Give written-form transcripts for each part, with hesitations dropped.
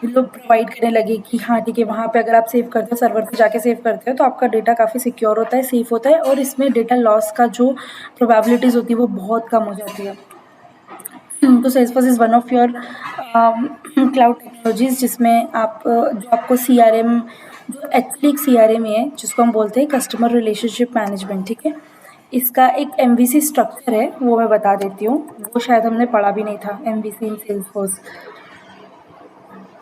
लोग प्रोवाइड करने लगे कि हाँ ठीक है, वहाँ पे अगर आप सेव करते हो, सर्वर पे जाके सेव करते हो तो आपका डेटा काफ़ी सिक्योर होता है, सेफ होता है, और इसमें डेटा लॉस का जो प्रोबेबिलिटीज़ होती है वो बहुत कम हो जाती है। तो Salesforce is one of your cloud technologies, जिसमें आप जो आपको सीआरएम, जो एक्चुअली एक सीआरएम ही है जिसको हम बोलते हैं कस्टमर रिलेशनशिप मैनेजमेंट, ठीक है। इसका एक एमवीसी स्ट्रक्चर है, वो मैं बता देती हूँ, वो शायद हमने पढ़ा भी नहीं था, एमवीसी इन सेल्सफोर्स।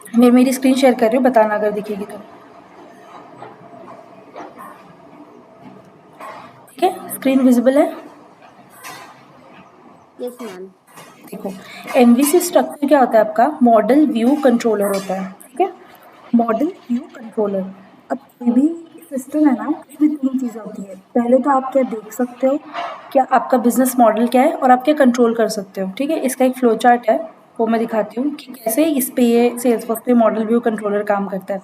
मैं मेरी स्क्रीन शेयर कर रही हूँ, बताना अगर दिखेगी तो। ठीक है, स्क्रीन विजिबल है? Yes ma'am. देखो, एमवीसी स्ट्रक्चर क्या होता है आपका, मॉडल व्यू कंट्रोलर होता है, ठीक है। मॉडल व्यू कंट्रोलर, अब कोई भी सिस्टम है ना, उसमें तीन चीज़ें होती है। पहले तो आप क्या देख सकते हो, क्या आपका बिजनेस मॉडल क्या है, और आप क्या कंट्रोल कर सकते हो, ठीक है। इसका एक फ्लो चार्ट है, वो मैं दिखाती हूँ कि कैसे इस पे ये सेल्सफोर्स पे मॉडल व्यू कंट्रोलर काम करता है।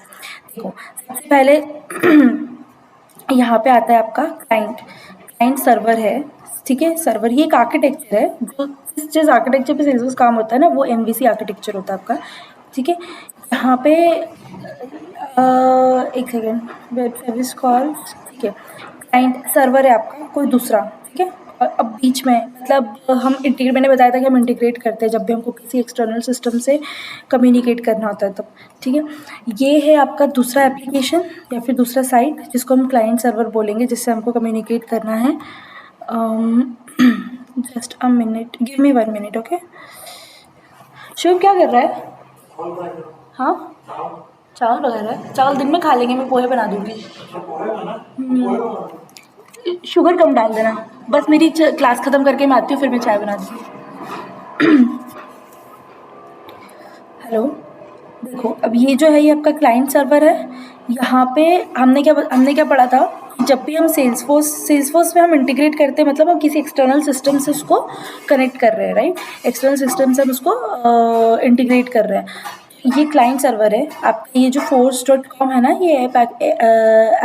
देखो, सबसे पहले यहाँ पे आता है आपका क्लाइंट, क्लाइंट सर्वर है, ठीक है। सर्वर ये एक आर्किटेक्चर है, जो जिस आर्किटेक्चर पे सेल्सफोर्स काम होता है ना, वो एमवीसी आर्किटेक्चर होता है आपका, ठीक है। यहाँ पे एक सेकेंड, वेब सर्विस कॉल, ठीक है। क्लाइंट सर्वर है आपका कोई दूसरा, ठीक है। और अब बीच में मतलब हम इंटीग्रेट, मैंने बताया था कि हम इंटीग्रेट करते हैं जब भी हमको किसी एक्सटर्नल सिस्टम से कम्युनिकेट करना होता है तब, ठीक है। ये है आपका दूसरा एप्लीकेशन या फिर दूसरा साइट, जिसको हम क्लाइंट सर्वर बोलेंगे, जिससे हमको कम्युनिकेट करना है। Just a minute, give me 1 minute, okay. Shiv क्या कर रहा है? हाँ, चावल बना रहा है। चावल दिन में खा लेंगे, मैं पोहे बना दूंगी। शुगर कम डाल देना, बस मेरी क्लास खत्म करके मैं आती हूँ, फिर मैं चाय बना दूँगी। हेलो, देखो अब ये जो है ये आपका क्लाइंट सर्वर है। यहाँ पे हमने क्या पढ़ा था, जब भी हम सेल्सफोर्स में हम इंटीग्रेट करते हैं, मतलब हम किसी एक्सटर्नल सिस्टम से उसको कनेक्ट कर रहे हैं, राइट। एक्सटर्नल सिस्टम से हम उसको इंटीग्रेट कर रहे हैं। ये क्लाइंट सर्वर है आपका, ये जो force.com है ना, ये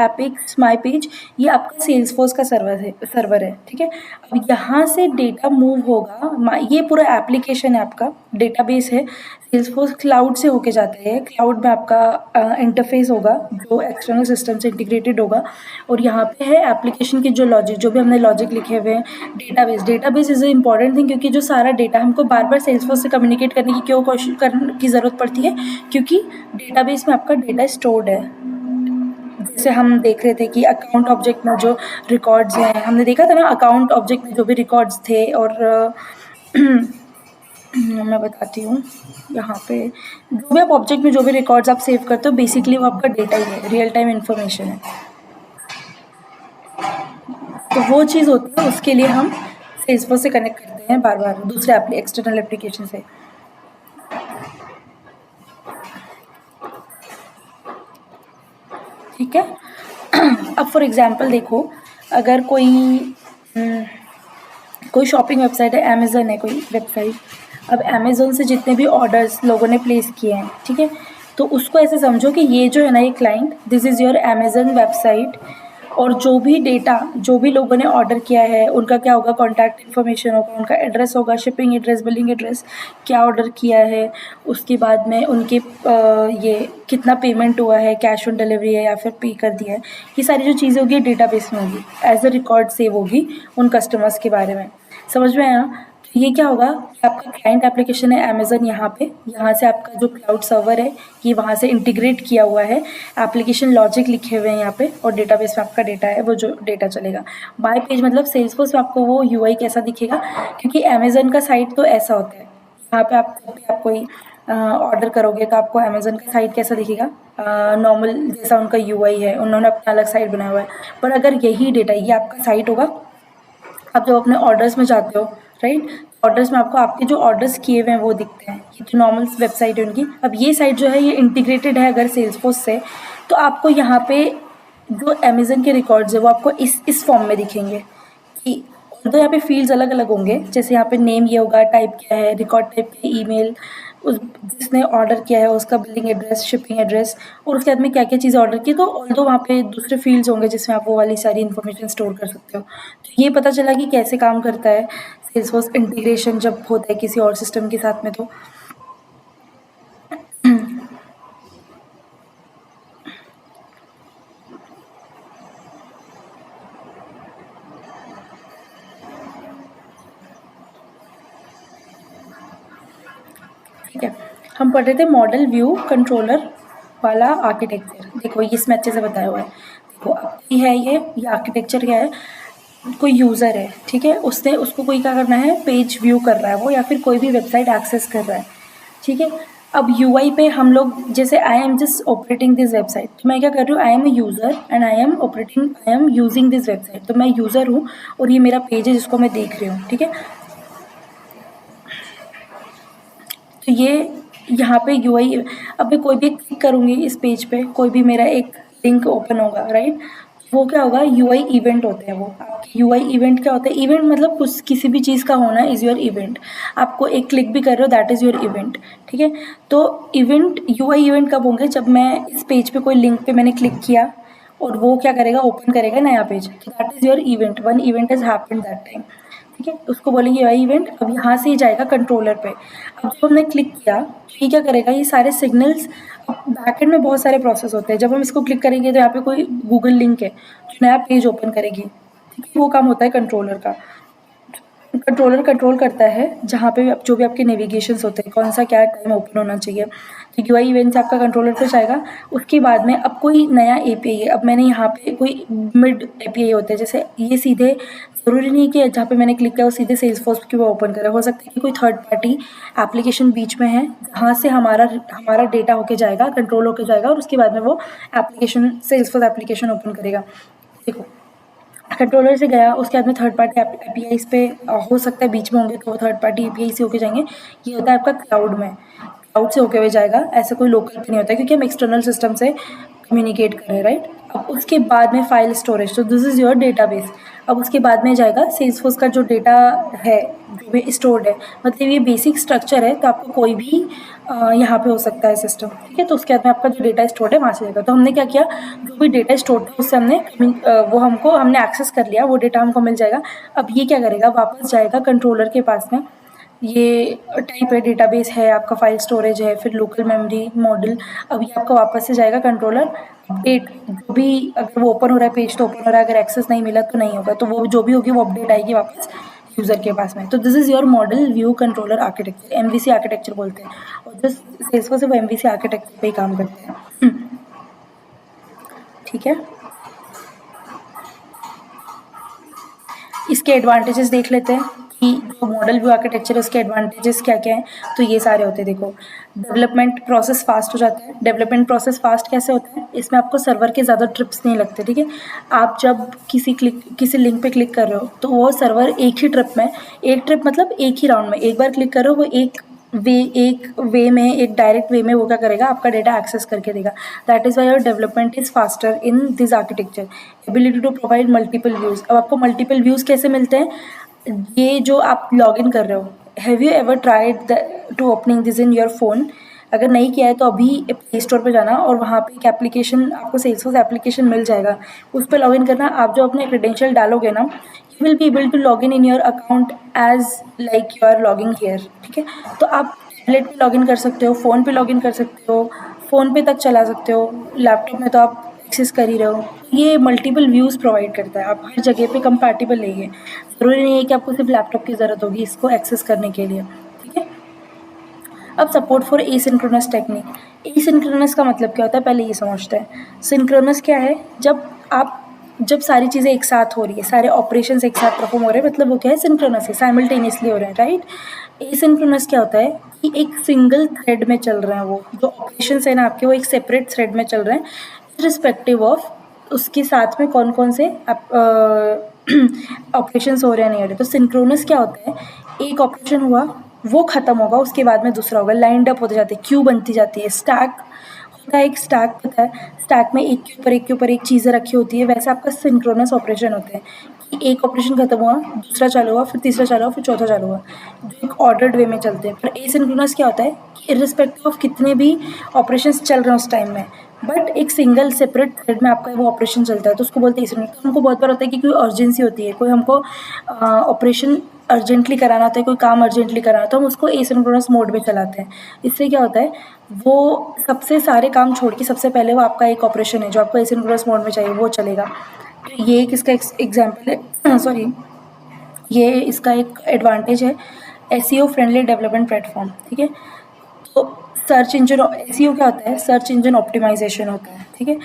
एपिक्स माई पेज, ये आपका सेल्सफोर्स का सर्वर है, ठीक है। अब यहाँ से डेटा मूव होगा, ये पूरा एप्लीकेशन है आपका, डेटाबेस है, सेल्सफोर्स क्लाउड से होके जाता है। क्लाउड में आपका इंटरफेस होगा जो एक्सटर्नल सिस्टम से इंटीग्रेटेड होगा, और यहाँ पे है एप्लीकेशन की जो लॉजिक, जो भी हमने लॉजिक लिखे हुए हैं। Database is a important thing, क्योंकि जो सारा डेटा हमको बार बार सेल्सफोर्स से कम्युनिकेट करने की क्यों कोशिश करने की ज़रूरत पड़ती है, क्योंकि डेटाबेस में आपका डेटा स्टोर्ड है। जैसे हम देख रहे थे कि अकाउंट ऑब्जेक्ट में जो रिकॉर्ड्स हैं, हमने देखा था ना, अकाउंट ऑब्जेक्ट में जो भी रिकॉर्ड्स थे, और मैं बताती हूँ, यहाँ पे जो भी आप ऑब्जेक्ट में जो भी रिकॉर्ड्स आप सेव करते हो, बेसिकली वो आपका डेटा ही है, रियल टाइम इन्फॉर्मेशन है। तो वो चीज़ होती है, उसके लिए हम सेल्सफोर्स से कनेक्ट करते हैं बार बार दूसरे एक्सटर्नल एप्लीकेशन से। ठीक है। अब फॉर एग्जांपल देखो, अगर कोई शॉपिंग वेबसाइट है, अमेज़न है कोई वेबसाइट, अब अमेज़न से जितने भी ऑर्डर्स लोगों ने प्लेस किए हैं, ठीक है, तो उसको ऐसे समझो कि ये जो है ना, ये client, this is your Amazon website, और जो भी डेटा, जो भी लोगों ने ऑर्डर किया है, उनका क्या होगा, कॉन्टैक्ट इन्फॉर्मेशन होगा, उनका एड्रेस होगा, शिपिंग एड्रेस, बिलिंग एड्रेस, क्या ऑर्डर किया है, उसके बाद में उनके ये कितना पेमेंट हुआ है, कैश ऑन डिलीवरी है या फिर पे कर दिया है, ये सारी जो चीज़ें होगी डेटाबेस में होगी, एज अ रिकॉर्ड सेव होगी उन कस्टमर्स के बारे में। समझ में आया? तो ये क्या होगा कि आपका क्लाइंट एप्लीकेशन है अमेज़न, यहाँ पे, यहाँ से आपका जो क्लाउड सर्वर है ये वहाँ से इंटीग्रेट किया हुआ है, एप्लीकेशन लॉजिक लिखे हुए हैं यहाँ पे, और डेटाबेस में आपका डेटा है, वो जो डेटा चलेगा बाय पेज, मतलब सेल्सफोर्स में आपको वो यूआई कैसा दिखेगा, क्योंकि अमेज़न का साइट तो ऐसा होता है। यहाँ पे आप कोई ऑर्डर करोगे तो आपको अमेज़न का साइट कैसा दिखेगा, नॉर्मल जैसा उनका यूआई है, उन्होंने अपना अलग साइट बनाया हुआ है। पर अगर यही डेटा, ये आपका साइट होगा, आप जब अपने ऑर्डर्स में जाते हो, राइट, ऑर्डर्स में आपको आपके जो ऑर्डर्स किए हुए हैं वो दिखते हैं, ये जो नॉर्मल वेबसाइट है उनकी। अब ये साइट जो है ये इंटीग्रेटेड है अगर सेल्सफोर्स से, तो आपको यहाँ पे जो अमेज़न के रिकॉर्ड्स है वो आपको इस फॉर्म में दिखेंगे, कि तो यहाँ पे फील्ड्स अलग अलग होंगे, जैसे यहाँ पे नेम ये होगा, टाइप क्या है, रिकॉर्ड टाइप क्या है, ईमेल, उस जिसने ऑर्डर किया है उसका बिलिंग एड्रेस, शिपिंग एड्रेस, और उसके बाद में क्या क्या चीज़ें ऑर्डर की, तो ऑल्दो वहाँ पे दूसरे फील्ड्स होंगे जिसमें आप वो वाली सारी इन्फॉर्मेशन स्टोर कर सकते हो। तो ये पता चला कि कैसे काम करता है सेल्सफोर्स इंटीग्रेशन जब होता है किसी और सिस्टम के साथ में। तो हम पढ़ रहे थे मॉडल व्यू कंट्रोलर वाला आर्किटेक्चर। देखो ये इसमें अच्छे से बताया हुआ है। देखो ये है, ये आर्किटेक्चर क्या है, कोई यूज़र है, ठीक है, उसने उसको कोई क्या करना है, पेज व्यू कर रहा है वो, या फिर कोई भी वेबसाइट एक्सेस कर रहा है, ठीक है। अब यूआई पे हम लोग जैसे I am just operating this website, तो मैं क्या कर रही हूँ, I am a user and I am using this website, तो मैं यूज़र हूँ और ये मेरा पेज है जिसको मैं देख रही हूँ, ठीक है। तो ये यहाँ पे यूआई, अब मैं कोई भी क्लिक करूँगी इस पेज पे, कोई भी मेरा एक लिंक ओपन होगा, राइट, वो क्या होगा, यूआई इवेंट होते हैं वो आपके। यूआई इवेंट क्या होता है, इवेंट मतलब कुछ किसी भी चीज़ का होना इज़ योर इवेंट। आपको एक क्लिक भी कर रहे हो, दैट इज़ योर इवेंट, ठीक है। तो इवेंट, यूआई इवेंट कब होंगे, जब मैं इस पेज पे कोई लिंक पे मैंने क्लिक किया और वो क्या करेगा, ओपन करेगा नया पेज, तो that is your event, one event has happened that time, ठीक है। उसको बोलेंगे यूआई इवेंट। अब यहाँ से ही जाएगा कंट्रोलर पे। अब जब हमने क्लिक किया तो ये क्या करेगा, ये सारे सिग्नल्स, बैकएंड में बहुत सारे प्रोसेस होते हैं। जब हम इसको क्लिक करेंगे तो यहाँ पे कोई गूगल लिंक है जो नया पेज ओपन करेगी, ठीक है, वो काम होता है कंट्रोलर का। कंट्रोलर कंट्रोल करता है जहाँ पे जो भी आपके नेविगेशंस होते हैं, कौन सा क्या टाइम ओपन होना चाहिए, तो यूआई इवेंट्स आपका कंट्रोलर पे जाएगा। उसके बाद में अब कोई नया एपीआई है, अब मैंने यहाँ पे कोई मिड एपीआई होते हैं, जैसे ये सीधे ज़रूरी नहीं कि जहाँ पे मैंने क्लिक किया वो सीधे सेल्सफोर्स की वो ओपन करे, हो सकता है कि कोई थर्ड पार्टी एप्लीकेशन बीच में है जहाँ से हमारा डेटा होके जाएगा, कंट्रोल होके जाएगा, और उसके बाद में वो एप्लीकेशन, सेल्सफोर्स एप्लीकेशन ओपन करेगा। देखो कंट्रोलर से गया, उसके बाद में थर्ड पार्टी एपीआईज पे हो सकता है बीच में होंगे, तो वो थर्ड पार्टी एपीआई से होके जाएंगे। ये होता है आपका क्लाउड में, क्लाउड से होके हुए जाएगा, ऐसा कोई लोकल पे नहीं होता है, क्योंकि हम एक्सटर्नल सिस्टम से कम्युनिकेट कर रहे हैं, राइट। अब उसके बाद में फाइल स्टोरेज, तो दिस इज़ योर डेटाबेस। अब उसके बाद में जाएगा सेल्सफोर्स का जो डेटा है, जो भी स्टोर्ड है, मतलब ये बेसिक स्ट्रक्चर है, तो आपको कोई भी यहाँ पे हो सकता है सिस्टम, ठीक है। तो उसके बाद में आपका जो डेटा स्टोर्ड है वहाँ से जाएगा। तो हमने क्या किया, जो भी डेटा स्टोर्ड था उससे हमने एक्सेस कर लिया, वो डेटा हमको मिल जाएगा। अब ये क्या करेगा, वापस जाएगा कंट्रोलर के पास में, ये टाइप है, डेटाबेस है आपका, फाइल स्टोरेज है, फिर लोकल मेमोरी मॉडल। अब ये आपका वापस से जाएगा कंट्रोलर, अपडेट जो भी, अगर वो ओपन हो रहा है पेज तो ओपन हो रहा है, अगर एक्सेस नहीं मिला तो नहीं होगा, तो वो जो भी होगी वो अपडेट आएगी वापस यूज़र के पास में। तो this is your model view controller architecture, MVC architecture बोलते हैं, और जो सेल्सफोर्स है वो एमवीसी आर्किटेक्चर पे ही काम करते हैं, ठीक है। इसके एडवांटेजेस देख लेते हैं कि जो मॉडल व्यू आर्किटेक्चर है उसके एडवांटेजेस क्या क्या हैं। तो ये सारे होते हैं, देखो डेवलपमेंट प्रोसेस फास्ट हो जाता है। डेवलपमेंट प्रोसेस फास्ट कैसे होता है, इसमें आपको सर्वर के ज़्यादा ट्रिप्स नहीं लगते, ठीक है। आप जब किसी लिंक पे क्लिक कर रहे हो तो वो सर्वर एक ही ट्रिप में, एक ट्रिप मतलब एक ही राउंड में एक बार क्लिक कर रहे हो, वो एक वे में, एक डायरेक्ट वे में वो क्या करेगा, आपका डेटा एक्सेस करके देगा। That is why your development is faster in this architecture. Ability to provide multiple views, अब आपको मल्टीपल व्यूज़ कैसे मिलते हैं, ये जो आप लॉग इन कर रहे हो, have you ever tried to opening this in your phone, अगर नहीं किया है तो अभी प्ले स्टोर पे जाना और वहाँ पे एक एप्लीकेशन, आपको सेल्सफोर्स एप्लीकेशन मिल जाएगा, उस पर लॉग इन करना। आप जो अपने क्रेडेंशियल डालोगे ना, you will be able to log in your account as like you are logging here, ठीक है। तो आप टैबलेट पे लॉग इन कर सकते हो, फ़ोन पे लॉग इन कर सकते हो, फ़ोन पे तक चला सकते हो, लैपटॉप में तो आप एक्सेस कर ही रहे हो। ये मल्टीपल व्यूज़ प्रोवाइड करता है, आप हर जगह पे कंपैटिबल है ये, ज़रूरी नहीं है कि आपको सिर्फ लैपटॉप की ज़रूरत होगी इसको एक्सेस करने के लिए, ठीक है। अब support for asynchronous technique. Asynchronous का मतलब क्या होता है, पहले ये समझते हैं। सिंक्रोनस क्या है, जब सारी चीज़ें एक साथ हो रही है, सारे ऑपरेशंस एक साथ परफॉर्म हो रहे हैं, मतलब वो क्या है, सिंक्रोनस है, साइमल्टेनियसली हो रहे हैं, राइट। एसिंक्रोनस क्या होता है कि एक सिंगल थ्रेड में चल रहे हैं, वो जो ऑपरेशंस है ना आपके, वो एक सेपरेट थ्रेड में चल रहे हैं, रिस्पेक्टिव ऑफ उसके साथ में कौन कौन से ऑपरेशंस हो रहे हैं, नहीं हो रहे। तो सिंक्रोनस क्या होता है, एक ऑपरेशन हुआ, वो ख़त्म होगा, उसके बाद में दूसरा होगा, लाइंड अप होते जाते हैं, क्यू बनती जाती है, स्टैक होता है, एक स्टैक पता है, स्टैक में एक के ऊपर एक चीज़ें रखी होती है, वैसा आपका सिंक्रोनस ऑपरेशन होता है कि एक ऑपरेशन खत्म हुआ, दूसरा चालू हुआ, फिर तीसरा चालू हुआ, फिर चौथा चालू हुआ, जो एक ऑर्डर्ड वे में चलते हैं। पर एसिंक्रोनस क्या होता है कि इर्रिस्पेक्टिव ऑफ कितने भी ऑपरेशंस चल रहे हैं उस टाइम में, बट एक सिंगल सेपरेट थ्रेड में आपका वो ऑपरेशन चलता है, तो उसको बोलते हैं एसिंक्रोनस। तो हमको बहुत बार होता है कि कोई अर्जेंसी होती है, कोई हमको ऑपरेशन अर्जेंटली कराना होता है, कोई काम अर्जेंटली कराना होता है, हम उसको एसिंक्रोनस मोड में चलाते हैं। इससे क्या होता है, वो सबसे सारे काम छोड़ के सबसे पहले वो आपका एक ऑपरेशन है जो आपको एसिंक्रोनस मोड में चाहिए, वो चलेगा। तो ये एक इसका एग्जाम्पल है, सॉरी, ये इसका एक एडवांटेज है, एसईओ फ्रेंडली डेवलपमेंट प्लेटफॉर्म, ठीक है। तो सर्च इंजन एसईओ क्या होता है? सर्च इंजन ऑप्टिमाइजेशन होता है, ठीक है।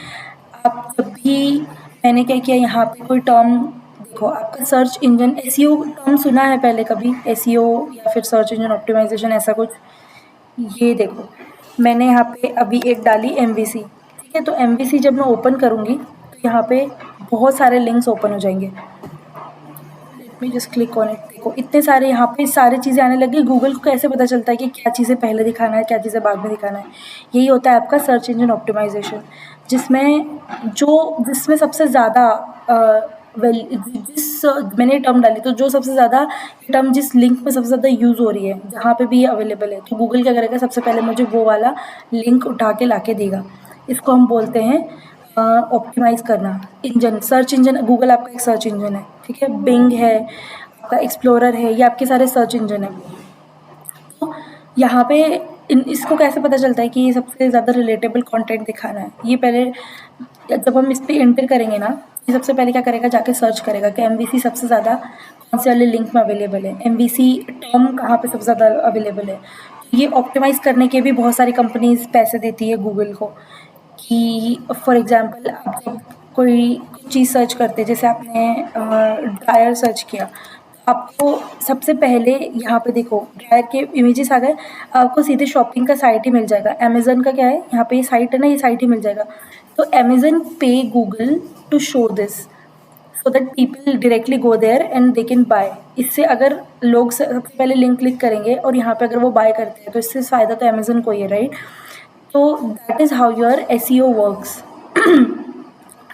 आप जब भी, मैंने क्या किया यहाँ पे कोई टर्म, देखो आपका सर्च इंजन एसईओ टर्म सुना है पहले कभी? एसईओ या फिर सर्च इंजन ऑप्टिमाइजेशन ऐसा कुछ? ये देखो, मैंने यहाँ पे अभी एक डाली एमवीसी, ठीक है। तो एमवीसी जब मैं ओपन करूँगी तो यहाँ पे बहुत सारे लिंक्स ओपन हो जाएंगे। Late me just click on it. देखो इतने सारे यहाँ पे सारी चीज़ें आने लगी। गूगल को कैसे पता चलता है कि क्या चीज़ें पहले दिखाना है, क्या चीज़ें बाद में दिखाना है? यही होता है आपका सर्च इंजन ऑप्टिमाइजेशन, जिसमें सबसे ज़्यादा जिस मैंने टर्म डाली, तो जो सबसे ज़्यादा टर्म जिस लिंक में सबसे ज़्यादा यूज़ हो रही है, जहाँ पे भी ये अवेलेबल है, तो गूगल क्या करेगा? सबसे पहले मुझे वो वाला लिंक उठा के ला के देगा। इसको हम बोलते हैं ऑप्टिमाइज़ करना। इंजन, सर्च इंजन, गूगल आपका एक सर्च इंजन है, ठीक है। बिंग है, आपका एक्सप्लोरर है, ये आपके सारे सर्च इंजन है। तो यहाँ पे इसको कैसे पता चलता है कि ये सबसे ज़्यादा रिलेटेबल कंटेंट दिखाना है? ये पहले जब हम इस पे एंटर करेंगे ना, ये सबसे पहले क्या करेगा? जाके सर्च करेगा कि एमवीसी सबसे ज़्यादा कौन से वाले लिंक में अवेलेबल है, एमवीसी टर्म कहाँ पे सबसे ज़्यादा अवेलेबल है। ये ऑप्टिमाइज़ करने के भी बहुत सारी कंपनीज़ पैसे देती है गूगल को, कि फॉर एग्ज़ाम्पल आप जब कोई चीज़ सर्च करते हैं, जैसे आपने ड्रायर सर्च किया, आपको सबसे पहले यहाँ पे देखो ड्रायर के इमेजेस आ गए, आपको सीधे शॉपिंग का साइट ही मिल जाएगा। अमेज़न का क्या है, यहाँ पे ये साइट है ना, ये साइट ही मिल जाएगा। तो अमेज़न पे Google to show this so that people directly go there and they can buy. इससे अगर लोग सबसे पहले लिंक क्लिक करेंगे और यहाँ पे अगर वो बाय करते हैं, तो इससे फ़ायदा तो अमेज़न को ही है, राइट? तो that is how your SEO works.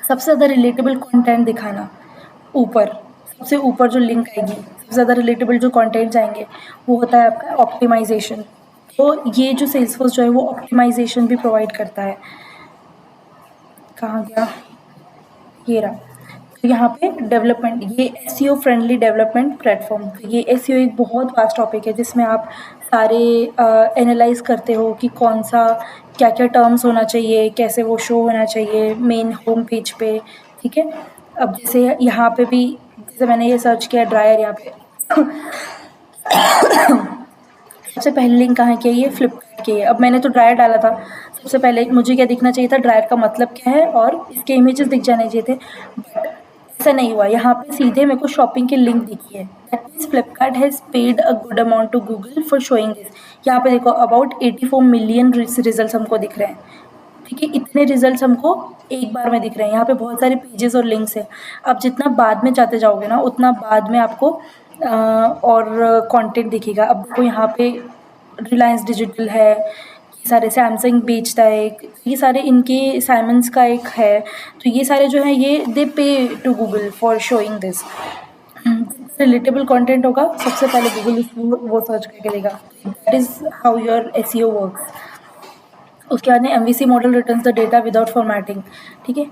सबसे ज़्यादा रिलेटेबल कंटेंट दिखाना, ऊपर सबसे ऊपर जो लिंक आएगी, सबसे ज़्यादा रिलेटेबल जो कंटेंट्स आएंगे, वो होता है आपका ऑप्टिमाइजेशन। तो ये जो सेल्सफोर्स जो है वो ऑप्टिमाइजेशन भी प्रोवाइड करता है। कहाँ गया? ये रहा। तो यहाँ पे डेवलपमेंट, ये एसईओ फ्रेंडली डेवलपमेंट प्लेटफॉर्म। तो ये एसईओ एक बहुत वास्ट टॉपिक है, जिसमें आप सारे एनालाइज करते हो कि कौन सा क्या क्या टर्म्स होना चाहिए, कैसे वो शो होना चाहिए मेन होम पेज पे, ठीक है। अब जैसे यहाँ पे भी, जैसे मैंने ये सर्च किया ड्रायर, यहाँ पे सबसे पहले लिंक कहाँ की है? ये फ्लिपकार्ट की है। अब मैंने तो ड्रायर डाला था, सबसे पहले मुझे क्या दिखना चाहिए था? ड्रायर का मतलब क्या है और इसके इमेजेस दिख जाने चाहिए थे, बट ऐसा नहीं हुआ। यहाँ पे सीधे मेरे को शॉपिंग की लिंक दिखी है। That means Flipkart has paid a good amount to Google for showing this. यहाँ पे देखो अबाउट 84 मिलियन रिजल्ट हमको दिख रहे हैं, ठीक है। इतने रिजल्ट्स हमको एक बार में दिख रहे हैं। यहाँ पे बहुत सारे पेजेस और लिंक्स हैं। आप जितना बाद में जाते जाओगे ना, उतना बाद में आपको और कंटेंट दिखेगा। अब देखो यहाँ पे रिलायंस डिजिटल है, ये सारे सैमसंग बेचता है, ये सारे इनके साइमंस का एक है। तो ये सारे जो है ये they pay to Google for showing this. Relatable content होगा, सबसे पहले गूगल वो सर्च करके देगा। That is how your SEO works. उसके बाद में MVC model returns the data without formatting, ठीक है।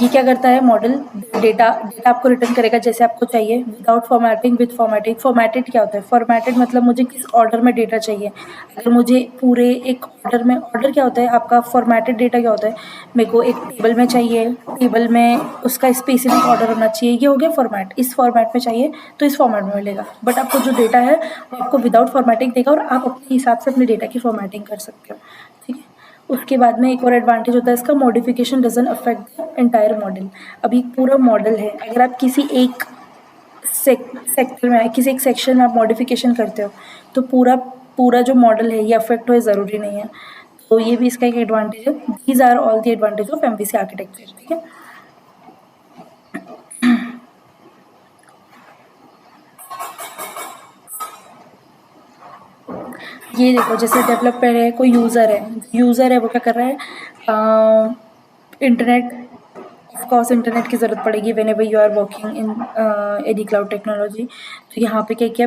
ये क्या करता है? मॉडल डेटा आपको रिटर्न करेगा जैसे आपको चाहिए, without formatting, with formatting. Formatted क्या होता है? फॉर्मेटेड मतलब मुझे किस ऑर्डर में डेटा चाहिए। अगर मुझे पूरे एक ऑर्डर में, ऑर्डर क्या होता है आपका? फॉर्मेटेड डेटा क्या होता है? मेरे को एक टेबल में चाहिए, टेबल में उसका स्पेसिफिक ऑर्डर होना चाहिए, ये हो गया फॉर्मेट। इस फॉर्मेट में चाहिए तो इस फॉर्मेट में मिलेगा। बट आपको जो डेटा है वो आपको विदाउट फॉर्मेटिंग देगा, और आप अपने हिसाब से अपने डेटा की फॉर्मेटिंग कर सकते हो, ठीक है। उसके बाद में एक और एडवांटेज होता है इसका, modification doesn't affect the entire model. अभी पूरा मॉडल है, अगर आप किसी एक सेक्टर में, किसी एक सेक्शन में आप मॉडिफिकेशन करते हो, तो पूरा जो मॉडल है ये अफेक्ट हो, ज़रूरी नहीं है। तो ये भी इसका एक एडवांटेज है। These are all the advantage of MVC architecture, ठीक है। ये देखो, जैसे डेवलपर है, कोई यूज़र है वो क्या कर रहा है? इंटरनेट, ऑफ कोर्स इंटरनेट की ज़रूरत पड़ेगी whenever you are working in any cloud technology. तो यहाँ पे क्या किया?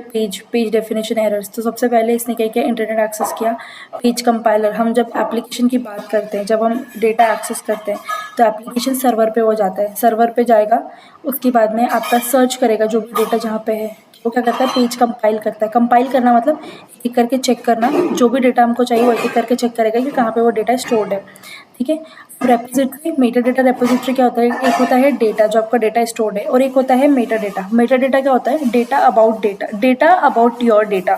Page definition errors. तो सबसे पहले इसने क्या किया? इंटरनेट एक्सेस किया। पेज कंपाइलर, हम जब एप्लीकेशन की बात करते हैं, जब हम डेटा एक्सेस करते हैं, तो एप्लीकेशन सर्वर पे हो जाता है, सर्वर पे जाएगा, उसके बाद में आपका सर्च करेगा जो भी डेटा जहाँ पे है, वो क्या करता है? पेज कंपाइल करता है। कंपाइल करना मतलब एक करके चेक करना, जो भी डेटा हमको चाहिए वो एक करके चेक करेगा कि कहाँ पे वो डेटा स्टोर्ड है, ठीक है। रेपोजिटरी, मेटा डेटा रेपोजिटरी क्या होता है? एक होता है डेटा जो आपका डेटा स्टोर्ड है, और एक होता है मेटा डेटा। मेटा डेटा क्या होता है? Data about your data.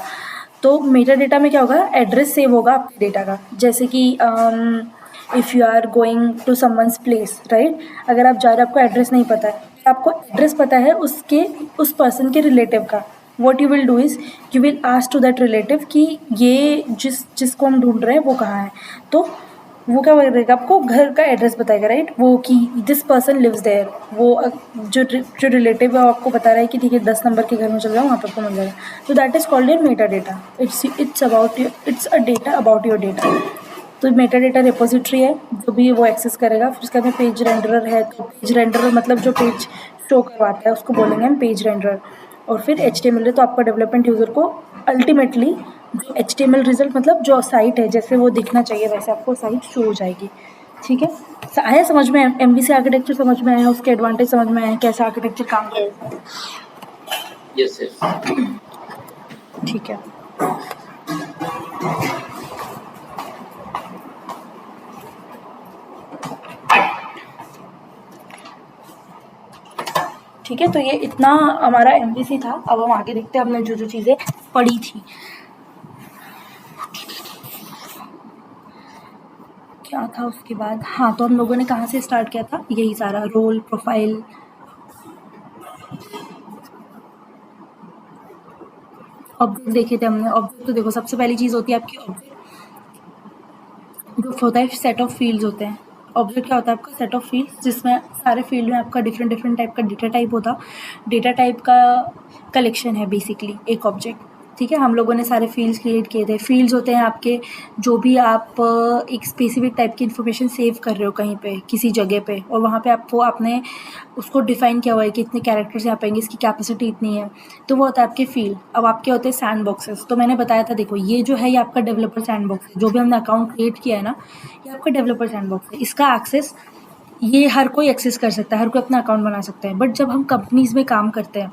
तो मेटा डेटा में क्या होगा, एड्रेस सेव होगा आपके डेटा का। जैसे कि if you are going to someone's place, right, अगर आप जा रहे हो आपको एड्रेस नहीं पता है, आपको एड्रेस पता है उसके उस पर्सन के रिलेटिव का, what you will do is you will ask to that relative कि ये जिसको हम ढूंढ रहे हैं वो कहाँ है। तो वो क्या करेगा, आपको घर का एड्रेस बताएगा, राइट, वो कि दिस पर्सन लिव्स देयर। वो जो रिलेटिव है वो आपको बता रहा है कि ठीक है 10 नंबर के घर में चल जाओ, वहाँ पर आपको मिल जाएगा। तो that is called your Meta data. It's a data about your data. तो मेटा डेटा रिपोजिटरी है, जो भी वो एक्सेस करेगा। फिर उसके बाद में पेज रेंडरर है, तो पेज रेंडरर मतलब जो पेज शो करवाता है उसको बोलेंगे हम पेज रेंडरर। और फिर HTML है, तो आपका डेवलपमेंट यूज़र को अल्टीमेटली जो HTML रिजल्ट मतलब जो साइट है जैसे वो दिखना चाहिए वैसे आपको साइट शो हो जाएगी। ठीक है, आया समझ में? MVC आर्किटेक्चर समझ में आया, उसके एडवांटेज समझ में आया, कैसा आर्किटेक्चर काम करेगा? Yes yes. ठीक है, ठीक है। तो ये इतना हमारा MVC था। अब हम आगे देखते हैं हमने जो जो चीज़ें पढ़ी थी। क्या था उसके बाद? हाँ, तो हम लोगों ने कहाँ से स्टार्ट किया था? यही सारा रोल, प्रोफाइल, ऑब्जेक्ट देखे थे हमने। ऑब्जेक्ट तो देखो सबसे पहली चीज़ होती है आपकी ऑब्जेक्ट, जो होता है सेट ऑफ फील्ड्स होते हैं। ऑब्जेक्ट क्या होता है आपका? सेट ऑफ फील्ड्स, जिसमें सारे फील्ड में आपका डिफरेंट डिफरेंट टाइप का डेटा टाइप होता। डेटा टाइप का कलेक्शन है बेसिकली एक ऑब्जेक्ट। ठीक है, हम लोगों ने सारे फील्ड्स क्रिएट किए थे। फील्ड्स होते हैं आपके जो भी आप एक स्पेसिफिक टाइप की इन्फॉर्मेशन सेव कर रहे हो कहीं पे किसी जगह पे, और वहाँ पे आपको आपने उसको डिफाइन किया हुआ है कि इतने कैरेक्टर्स यहाँ पे आएंगे, इसकी कैपेसिटी इतनी है, तो वो होता है आपके फील्ड। अब आपके होते हैं सैंड बॉक्सेस। तो मैंने बताया था, देखो ये जो है ये आपका डेवलपर सैंड बॉक्स है। जो भी हमने अकाउंट क्रिएट किया है ना, ये आपका डेवलपर सैंड बॉक्स है। इसका एक्सेस ये हर कोई एक्सेस कर सकता है, हर कोई अपना अकाउंट बना सकता है। बट जब हम कंपनीज में काम करते हैं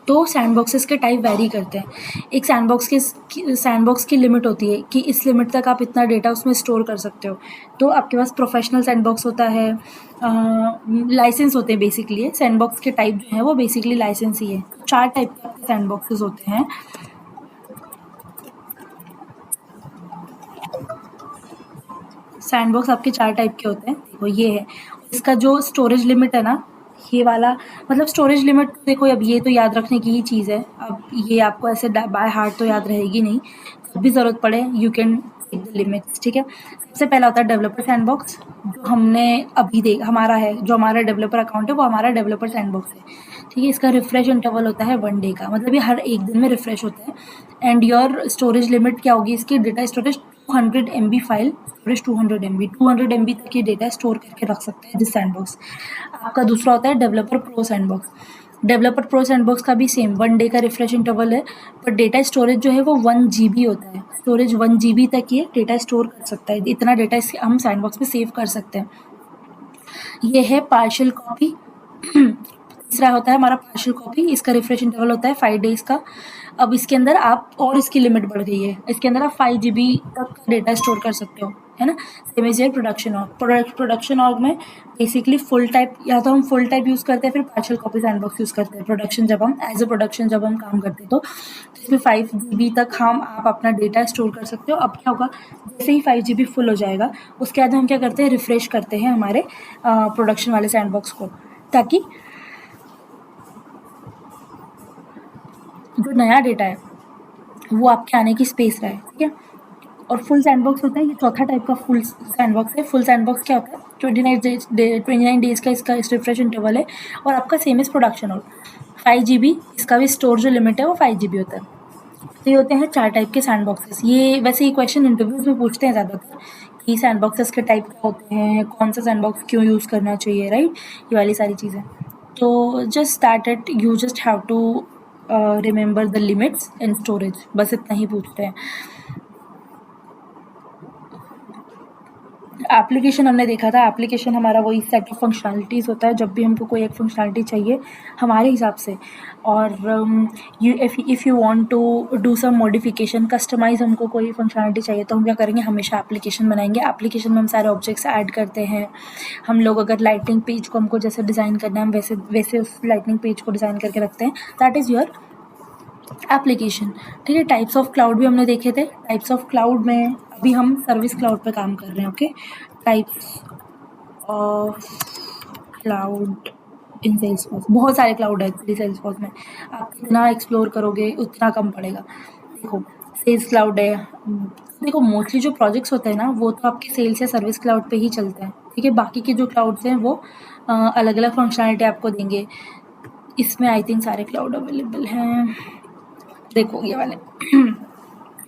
तो सैंडबॉक्सेस के टाइप वैरी करते हैं। एक सैंडबॉक्स की लिमिट होती है कि इस लिमिट तक आप इतना डेटा उसमें स्टोर कर सकते हो। तो आपके पास प्रोफेशनल सैंडबॉक्स होता है, लाइसेंस होते हैं बेसिकली। सैंडबॉक्स के टाइप जो है वो बेसिकली लाइसेंस ही है। 4 टाइप के आपके सैंडबॉक्सेस होते हैं। सैंडबॉक्स आपके 4 टाइप के होते हैं। देखो ये है, इसका जो स्टोरेज लिमिट है ना, ये वाला मतलब स्टोरेज लिमिट, देखो अब ये तो याद रखने की ही चीज़ है। अब ये आपको ऐसे बाय हार्ट तो याद रहेगी नहीं, जब भी ज़रूरत पड़े you can take the limits. ठीक है, सबसे पहला होता है डेवलपर सैंडबॉक्स, जो हमने अभी हमारा है, जो हमारा डेवलपर अकाउंट है वो हमारा डेवलपर सैंडबॉक्स है। ठीक है, इसका रिफ्रेश इंटरवल होता है 1 डे का, मतलब ये हर एक दिन में रिफ्रेश होता है। एंड योर स्टोरेज लिमिट क्या होगी इसकी? Data storage 200 MB file storage, 200 MB तक ये डेटा स्टोर करके रख सकते हैं दिस सैंडबॉक्स। आपका दूसरा होता है developer pro sandbox. Developer pro sandbox का भी सेम 1 डे का रिफ्रेश इंटरवल है, पर डेटा स्टोरेज जो है वो 1 GB होता है। स्टोरेज 1 GB तक ये डेटा स्टोर कर सकता है, इतना डेटा हम सैंडबॉक्स में सेव कर सकते हैं। ये है पार्शियल कॉपी। तीसरा होता है हमारा पार्शियल कॉपी, इसका रिफ्रेश इंटरवल होता है 5 डेज़ का। अब इसके अंदर आप, और इसकी लिमिट बढ़ गई है, इसके अंदर आप 5 GB तक डेटा स्टोर कर सकते हो, है ना। Same is production org. Production org में बेसिकली फुल टाइप, या तो हम फुल टाइप यूज़ करते हैं, फिर पार्शियल कॉपी सैंडबॉक्स यूज़ करते हैं। प्रोडक्शन जब हम एज ए प्रोडक्शन जब हम काम करते हैं तो इसमें 5 GB तक आप अपना डेटा स्टोर कर सकते हो। अब क्या होगा, जैसे ही 5 GB फुल हो जाएगा उसके बाद हम क्या करते हैं, रिफ्रेश करते हैं हमारे प्रोडक्शन वाले सैंडबॉक्स को, ताकि जो नया डेटा है वो आपके आने की स्पेस रहे। ठीक है, और फुल सैंडबॉक्स होता है, ये चौथा टाइप का फुल सैंडबॉक्स है। फुल सैंडबॉक्स क्या होता है? 29 डेज का इसका रिफ्रेश इंटरवल है, और आपका सेम इज प्रोडक्शन और 5 GB, इसका भी स्टोर जो लिमिट है वो 5 GB होता है। तो ये होते हैं 4 टाइप के सैंडबॉक्सेस। ये वैसे ये क्वेश्चन इंटरव्यूज में पूछते हैं ज़्यादातर कि सैंडबॉक्सेस के टाइप क्या होते हैं, कौन सा सैंडबॉक्स क्यों यूज़ करना चाहिए, राइट, ये वाली सारी चीज़ें। तो just that it, you just have to remember the limits and storage, बस इतना ही पूछते हैं। एप्लीकेशन हमने देखा था, एप्लीकेशन हमारा वही सेट ऑफ फंक्शनैलिटीज़ होता है जब भी हमको कोई एक फंक्शनैलिटी चाहिए हमारे हिसाब से। और if you want to do some modification, customize हमको कोई फंक्शनैलिटी चाहिए, तो हम क्या करेंगे, हमेशा एप्लीकेशन बनाएंगे। एप्लीकेशन में हम सारे ऑब्जेक्ट्स ऐड करते हैं। हम लोग अगर लाइटनिंग पेज को हमको जैसे डिज़ाइन करना है, हम वैसे उस लाइटनिंग पेज को डिज़ाइन करके रखते हैं। दैट इज़ योर एप्लीकेशन, ठीक है। टाइप्स ऑफ क्लाउड भी हमने देखे थे। टाइप्स ऑफ क्लाउड में अभी हम सर्विस क्लाउड पे काम कर रहे हैं, okay. Types of cloud in Salesforce, बहुत सारे क्लाउड है एक्चुअली सेल्सफोर्स में, आप जितना एक्सप्लोर करोगे उतना कम पड़ेगा। देखो, सेल्स क्लाउड है। देखो, मोस्टली जो प्रोजेक्ट्स होते हैं ना वो तो आपके सेल्स या सर्विस क्लाउड पे ही चलते हैं, ठीक है। बाकी के जो क्लाउड्स हैं वो अलग अलग फंक्शनैलिटी आपको देंगे। इसमें आई थिंक सारे क्लाउड अवेलेबल हैं। देखो ये वाले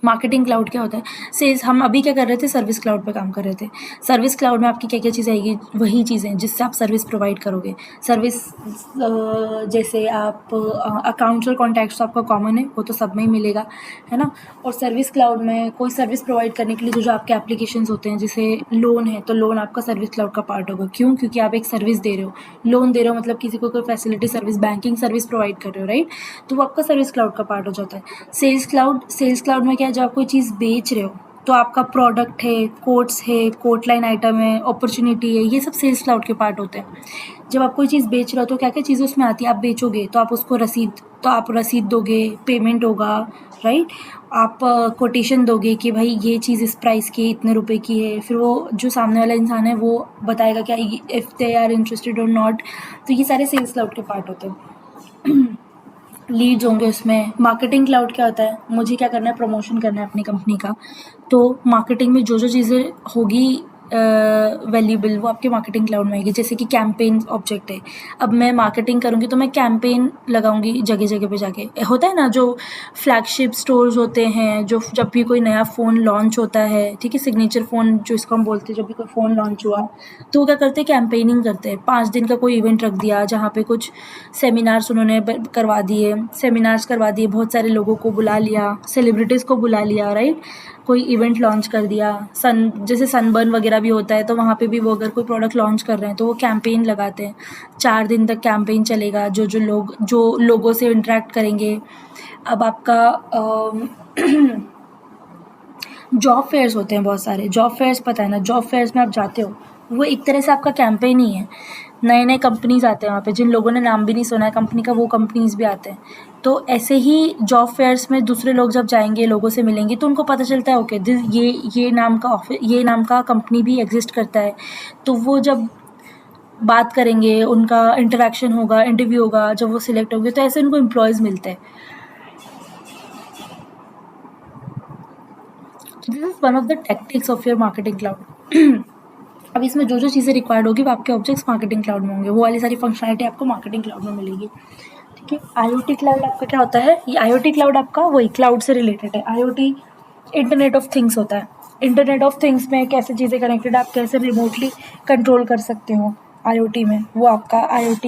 मार्केटिंग क्लाउड क्या होता है, सेल्स। हम अभी क्या कर रहे थे, सर्विस क्लाउड पे काम कर रहे थे। सर्विस क्लाउड में आपकी क्या क्या चीज़ें आएगी, वही चीज़ें जिससे आप सर्विस प्रोवाइड करोगे। सर्विस जैसे आप अकाउंट्स और कॉन्टैक्ट्स तो आपका कॉमन है, वो तो सब में ही मिलेगा, है ना। और सर्विस क्लाउड में कोई सर्विस प्रोवाइड करने के लिए जो आपके एप्लीकेशंस होते हैं, जैसे लोन है तो लोन आपका सर्विस क्लाउड का पार्ट होगा। क्यों? क्योंकि आप एक सर्विस दे रहे हो, लोन दे रहे हो मतलब किसी को कोई facility service, banking service provide कर रहे हो, राइट। तो वो आपका सर्विस क्लाउड का पार्ट हो जाता है। सेल्स क्लाउड में क्या है, जब आप कोई चीज़ बेच रहे हो तो आपका प्रोडक्ट है, कोट्स है, कोट लाइन आइटम है, अपॉर्चुनिटी है, ये सब सेल्स क्लाउड के पार्ट होते हैं। जब आप कोई चीज़ बेच रहे हो तो क्या क्या चीज़ें उसमें आती है, आप बेचोगे तो आप उसको आप रसीद दोगे, पेमेंट होगा, राइट। आप कोटेशन दोगे कि भाई ये चीज़ इस प्राइस की इतने रुपए की है, फिर वो जो सामने वाला इंसान है वो बताएगा क्या, इफ़ दे आर इंटरेस्टेड और नॉट। तो ये सारे सेल्स क्लाउड के पार्ट होते हैं। लीड्स होंगे उसमें। मार्केटिंग क्लाउड क्या होता है, मुझे क्या करना है, प्रमोशन करना है अपनी कंपनी का, तो मार्केटिंग में जो जो चीज़ें होगी वैल्यूएबल, वो आपके मार्केटिंग क्लाउड में आएगी। जैसे कि कैंपेन ऑब्जेक्ट है, अब मैं मार्केटिंग करूँगी तो मैं कैंपेन लगाऊंगी जगह जगह पे जाके। होता है ना जो फ्लैगशिप स्टोर्स होते हैं, जो जब भी कोई नया फ़ोन लॉन्च होता है, ठीक है, सिग्नेचर फ़ोन जो इसको हम बोलते हैं, जब भी कोई फ़ोन लॉन्च हुआ तो वो क्या करते हैं, कैंपेनिंग करते हैं। 5 दिन का कोई इवेंट रख दिया जहाँ पे कुछ सेमिनार्स उन्होंने करवा दिए, बहुत सारे लोगों को बुला लिया, सेलिब्रिटीज़ को बुला लिया, राइट। कोई इवेंट लॉन्च कर दिया, जैसे सनबर्न वगैरह भी होता है तो वहाँ पे भी वो अगर कोई प्रोडक्ट लॉन्च कर रहे हैं तो वो कैंपेन लगाते हैं। 4 दिन तक कैंपेन चलेगा, जो लोगों से इंटरेक्ट करेंगे। अब आपका जॉब फेयर्स होते हैं बहुत सारे, जॉब फेयर्स पता है ना, जॉब फेयर्स में आप जाते हो, वो एक तरह से आपका कैंपेन ही है। नए नए कंपनीज आते हैं वहाँ पे, जिन लोगों ने नाम भी नहीं सुना है कंपनी का, वो कंपनीज भी आते हैं। तो ऐसे ही जॉब फेयर्स में दूसरे लोग जब जाएंगे, लोगों से मिलेंगे, तो उनको पता चलता है ओके ये नाम का ऑफिस, ये नाम का कंपनी भी एग्जिस्ट करता है। तो वो जब बात करेंगे, उनका इंटरेक्शन होगा, इंटरव्यू होगा, जब वो सिलेक्ट होंगे तो ऐसे उनको एम्प्लॉयज़ मिलते हैं। This is one of the tactics of your marketing cloud. अब इसमें जो जो चीज़ें रिक्वायर्ड होगी वो आपके ऑब्जेक्ट्स मार्केटिंग क्लाउड में होंगे, वो वाली सारी फंक्शनलिटी आपको मार्केटिंग क्लाउड में मिलेगी, ठीक है। IoT क्लाउड आपका क्या होता है, ये IoT क्लाउड आपका वही क्लाउड से रिलेटेड है। IoT इंटरनेट ऑफ थिंग्स होता है। इंटरनेट ऑफ थिंग्स में कैसे चीज़ें कनेक्टेड, आप कैसे रिमोटली कंट्रोल कर सकते हो IoT में, वो आपका IoT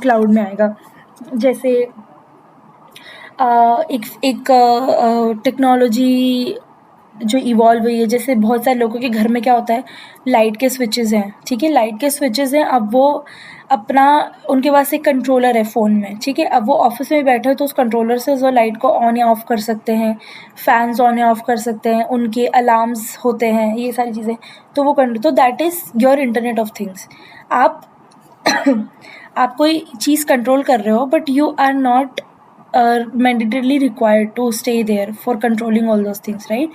क्लाउड में आएगा। जैसे एक टेक्नोलॉजी जो इवॉल्व हुई है, जैसे बहुत सारे लोगों के घर में क्या होता है, लाइट के स्विचेस हैं, ठीक है, लाइट के स्विचेस हैं। अब वो अपना, उनके पास एक कंट्रोलर है फ़ोन में, ठीक है। अब वो ऑफिस में बैठे हो तो उस कंट्रोलर से वो लाइट को ऑन या ऑफ़ कर सकते हैं, फ़ैन्स ऑन या ऑफ़ कर सकते हैं, उनके अलार्म्स होते हैं, ये सारी चीज़ें। तो वो तो that is your internet of things. आप आप कोई चीज़ कंट्रोल कर रहे हो but you are not mandatorily required to stay there for controlling all those things, right।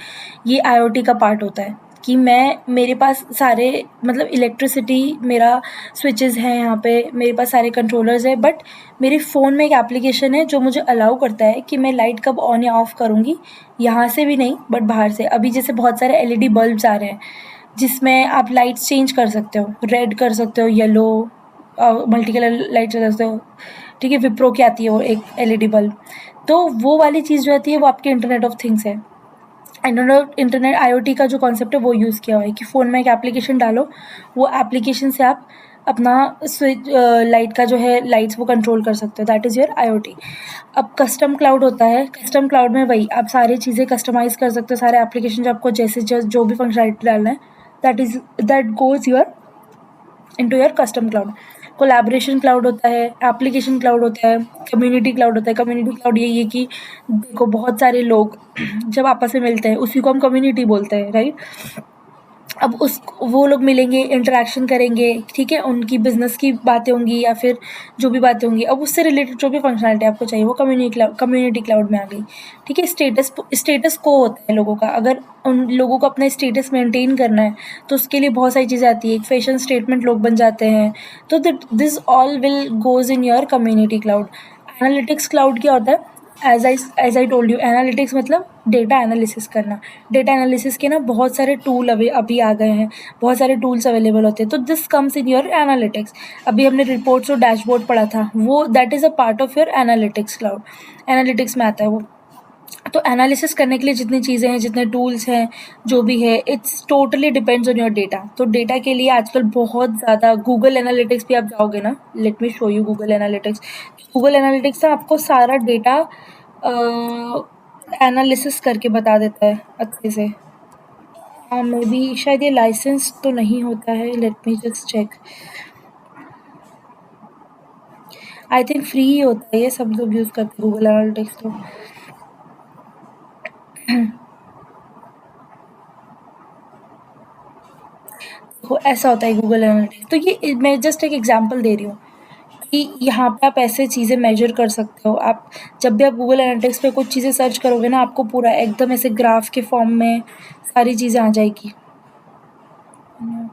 ये IoT का पार्ट होता है कि मेरे पास सारे, मतलब इलेक्ट्रिसिटी, मेरा स्विचेस हैं यहाँ पे, मेरे पास सारे कंट्रोलर्स हैं, बट मेरे फ़ोन में एक एप्लीकेशन है जो मुझे अलाउ करता है कि मैं लाइट कब ऑन या ऑफ़ करूँगी, यहाँ से भी नहीं बट बाहर से। अभी जैसे बहुत सारे LED बल्ब्स आ रहे हैं जिसमें आप लाइट्स चेंज कर सकते हो, रेड कर सकते हो, येलो, मल्टी कलर लाइट चला सकते हो, ठीक है। विप्रो की आती है वो एक LED बल्ब, तो वो वाली चीज़ जो आती है वो आपके इंटरनेट ऑफ थिंग्स है। इंटरनेट IoT का जो कॉन्सेप्ट है वो यूज़ किया हुआ है कि फ़ोन में एक एप्लीकेशन डालो, वो एप्लीकेशन से आप अपना स्विच, लाइट का जो है, लाइट्स वो कंट्रोल कर सकते हो, दैट इज़ योर IoT। अब कस्टम क्लाउड होता है, कस्टम क्लाउड में वही आप सारी चीज़ें कस्टमाइज़ कर सकते हो, सारे एप्लीकेशन जो आपको जैसे जो भी फंक्शनलिटी डालना है, that goes into your custom cloud. Collaboration cloud होता है, एप्लीकेशन क्लाउड होता है, कम्युनिटी क्लाउड होता है। कम्युनिटी क्लाउड यही है कि देखो बहुत सारे लोग जब आपस में मिलते हैं, उसी को हम कम्युनिटी बोलते हैं, राइट। अब उस वो लोग मिलेंगे, इंटरेक्शन करेंगे, ठीक है? उनकी बिज़नेस की बातें होंगी या फिर जो भी बातें होंगी, अब उससे रिलेटेड जो भी फंक्शनैलिटी आपको चाहिए वो कम्युनिटी क्लाउड में आ गई, ठीक है? स्टेटस को होता है लोगों का, अगर उन लोगों को अपना स्टेटस मेंटेन करना है तो उसके लिए बहुत सारी चीज़ें आती है, एक फैशन स्टेटमेंट लोग बन जाते हैं, तो this all will goes in your community cloud. Analytics cloud क्या होता है? As I told you, analytics मतलब डेटा एनालिसिस करना। डेटा एनालिसिस के ना बहुत सारे टूल अभी आ गए हैं, बहुत सारे टूल्स अवेलेबल होते हैं, तो this comes in your analytics. अभी हमने रिपोर्ट्स और डैशबोर्ड पढ़ा था, वो that is a part of your analytics cloud, analytics में आता है वो। तो एनालिसिस करने के लिए जितनी चीज़ें हैं, जितने टूल्स हैं, जो भी है, it's totally depends on your data. तो डेटा के लिए आजकल बहुत ज़्यादा गूगल एनालिटिक्स भी आप जाओगे ना, let me show you Google analytics. Google analytics ना आपको सारा डेटा एनालिसिस करके बता देता है अच्छे से। हाँ, मे बी शायद ये लाइसेंस तो नहीं होता है, let me just check. I think free ही होता है, ये सब लोग यूज़ करते हैं गूगल एनालिटिक्स तो। देखो ऐसा होता है गूगल एनालिटिक्स, तो ये मैं जस्ट एक एग्जांपल दे रही हूँ कि यहाँ पे आप ऐसे चीज़ें मेजर कर सकते हो। आप जब भी आप गूगल एनालिटिक्स पे कुछ चीज़ें सर्च करोगे ना, आपको पूरा एकदम ऐसे ग्राफ के फॉर्म में सारी चीज़ें आ जाएगी। हम्म,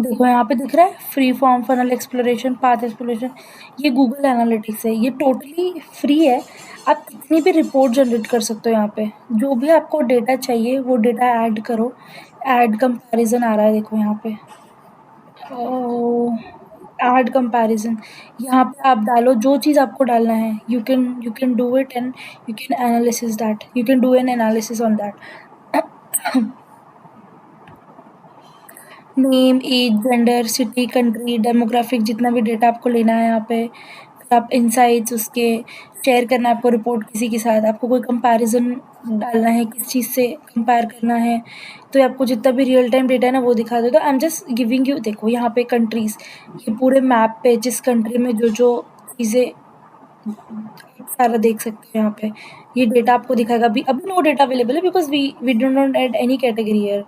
देखो यहाँ पे दिख रहा है free form funnel exploration, path exploration, ये गूगल एनालिटिक्स है, ये टोटली फ्री है। आप कितनी भी रिपोर्ट जनरेट कर सकते हो यहाँ पे, जो भी आपको डेटा चाहिए वो डेटा ऐड करो। ऐड कंपैरिजन आ रहा है, देखो यहाँ पे ऐड कंपैरिजन, यहाँ पे आप डालो जो चीज़ आपको डालना है, you can do it and you can analysis that, you can do an analysis on that. Name, age, gender, city, country, demographic, जितना भी डेटा आपको लेना है यहाँ पे, फिर आप इनसाइट्स उसके शेयर करना है आपको रिपोर्ट किसी के साथ, आपको कोई कंपैरिजन डालना है, किस चीज़ से कंपेयर करना है, तो ये आपको जितना भी रियल टाइम डेटा है ना वो दिखा देगा। आई एम जस्ट गिविंग यू, देखो यहाँ पे कंट्रीज़, ये पूरे मैप पे जिस कंट्री में जो जो चीज़ें सारा देख सकते हो यहाँ पे, ये डेटा आपको दिखाएगा। अभी नो डेटा अवेलेबल है because we do not add any category here,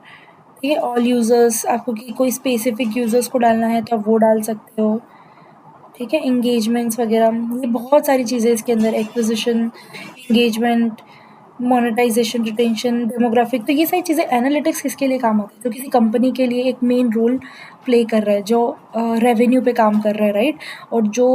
ठीक है? ऑल यूज़र्स, आपको कोई स्पेसिफिक यूज़र्स को डालना है तो आप वो डाल सकते हो, ठीक है? एंगेजमेंट्स वगैरह, ये बहुत सारी चीज़ें इसके अंदर, acquisition, engagement, monetization, retention, demographic, तो ये सारी चीज़ें एनालिटिक्स किसके लिए काम आती है? तो किसी कंपनी के लिए एक मेन रोल प्ले कर रहा है, जो रेवेन्यू पे काम कर रहा है, राइट? और जो